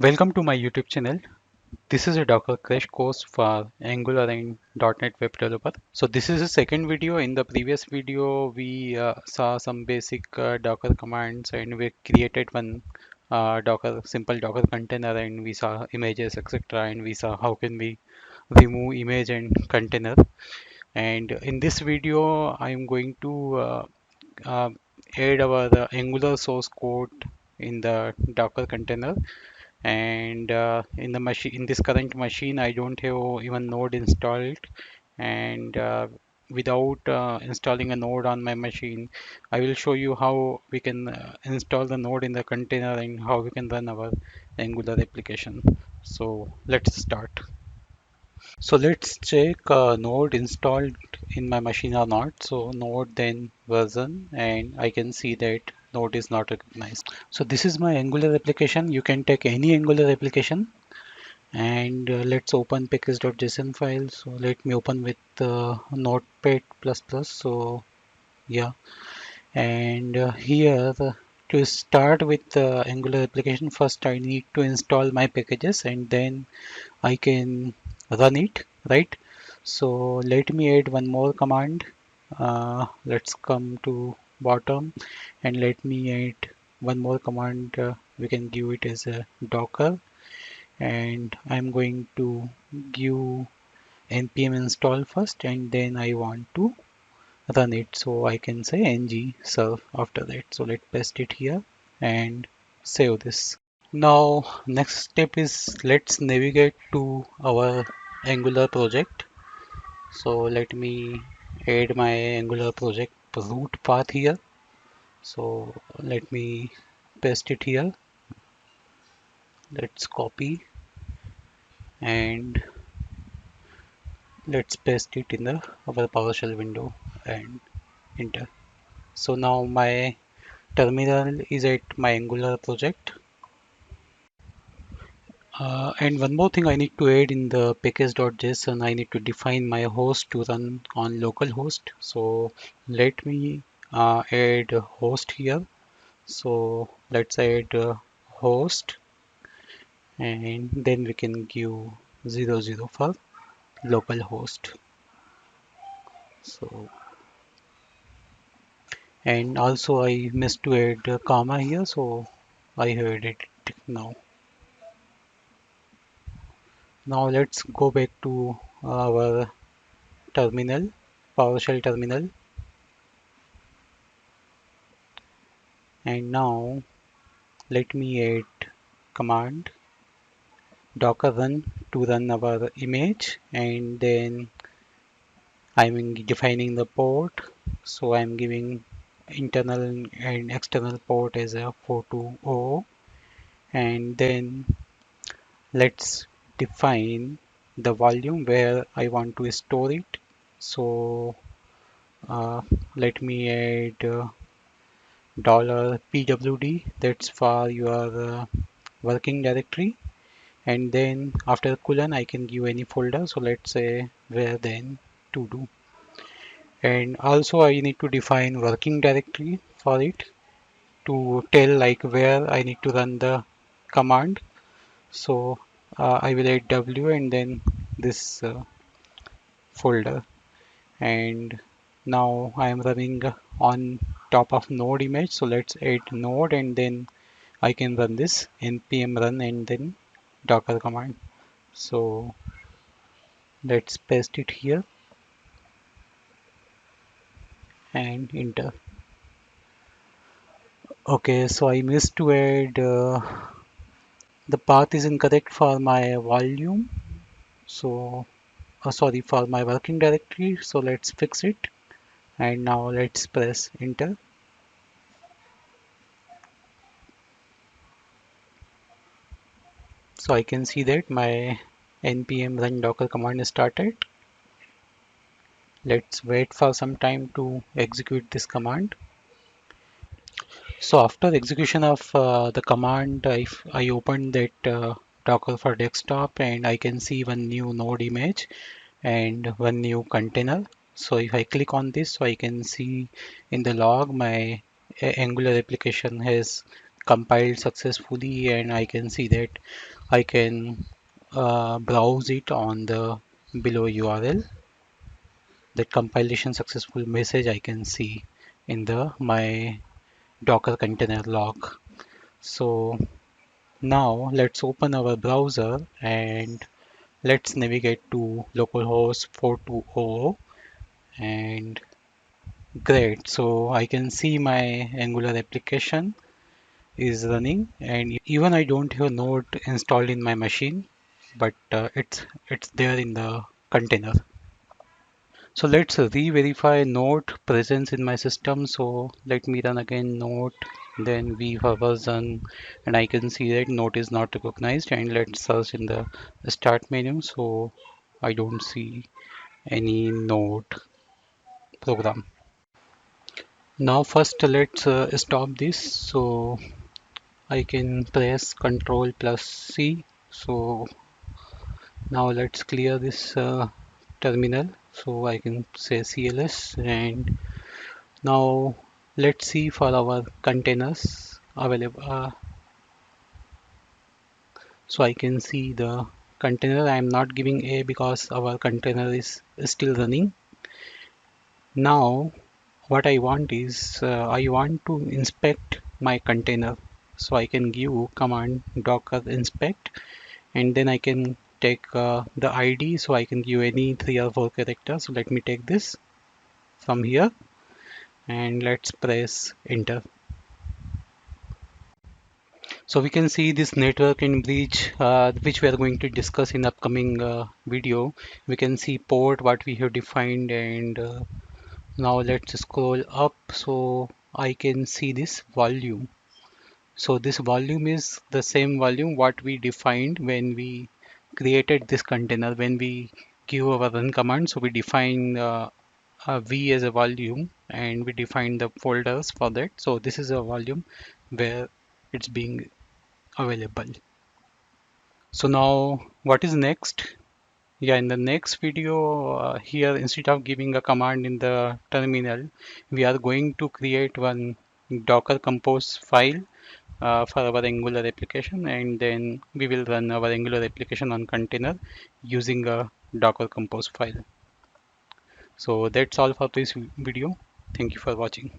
Welcome to my YouTube channel. This is a Docker crash course for Angular and .NET Web Developer. So this is the second video. In the previous video, we saw some basic Docker commands and we created one simple Docker container and we saw images, etc. And we saw how can we remove image and container. And in this video, I am going to uh, add our Angular source code in the Docker container and in this current machine I don't have even node installed and without installing a node on my machine I will show you how we can install the node in the container and how we can run our Angular application. So let's start. So let's check node installed in my machine or not. So node then version and I can see that node is not recognized. So this is my Angular application. You can take any Angular application and let's open package.json file. So let me open with notepad++. So yeah, and here to start with the Angular application, first I need to install my packages and then I can run it, right? So let me add one more command. Let's come to bottom and let me add one more command. We can give it as a docker and I'm going to give npm install first and then I want to run it, so I can say ng serve after that. So let's paste it here and save this. Now next step is let's navigate to our Angular project. So let me add my Angular project root path here. So let me paste it here. Let's copy and let's paste it in the our PowerShell window and enter. So now my terminal is at my Angular project. And one more thing I need to add in the package.json, I need to define my host to run on localhost. So let me add a host here. So let's add a host and then we can give 00 for localhost. So and also I missed to add a comma here, so I have added it now. Now let's go back to our terminal, PowerShell terminal, and now let me add command docker run to run our image, and then I'm defining the port. So I'm giving internal and external port as a 420, and then let's define the volume where I want to store it. So let me add $pwd, that's for your working directory, and then after colon I can give any folder, so let's say where then to do, and also I need to define working directory for it to tell like where I need to run the command. So I will add w and then this folder, and now I am running on top of node image, so let's add node and then I can run this npm run and then docker command. So let's paste it here and enter. Okay, so I missed to add the path is incorrect for my volume. So sorry, for my working directory. So let's fix it. And now let's press enter. So I can see that my npm run docker command is started. Let's wait for some time to execute this command. So after execution of the command, if I open that Docker for desktop and I can see one new node image and one new container. So if I click on this, so I can see in the log my Angular application has compiled successfully, and I can see that I can browse it on the below URL. That compilation successful message I can see in the my Docker container log. So now let's open our browser and let's navigate to localhost 4200. And great, so I can see my Angular application is running, and even I don't have Node installed in my machine, but it's there in the container. So let's re-verify Node presence in my system. So let me run again Node, then v for version, and I can see that Node is not recognized. And let's search in the start menu. So I don't see any Node program. Now first let's stop this. So I can press Ctrl plus C. So now let's clear this terminal. So I can say CLS, and now let's see for our containers available. So I can see the container. I am not giving A because our container is still running. Now what I want is I want to inspect my container. So I can give command docker inspect, and then I can take the ID. So I can give any 3 or 4 characters. So let me take this from here, and let's press enter. So we can see this network in bridge, which we are going to discuss in upcoming video. We can see port what we have defined, and now let's scroll up so I can see this volume. So this volume is the same volume what we defined when we created this container. When we give our run command, so we define v as a volume, and we define the folders for that. So this is a volume where it's being available. So now what is next? Yeah, in the next video here, instead of giving a command in the terminal, we are going to create one Docker Compose file for our Angular application, and then we will run our Angular application on container using a Docker Compose file. So that's all for this video. Thank you for watching.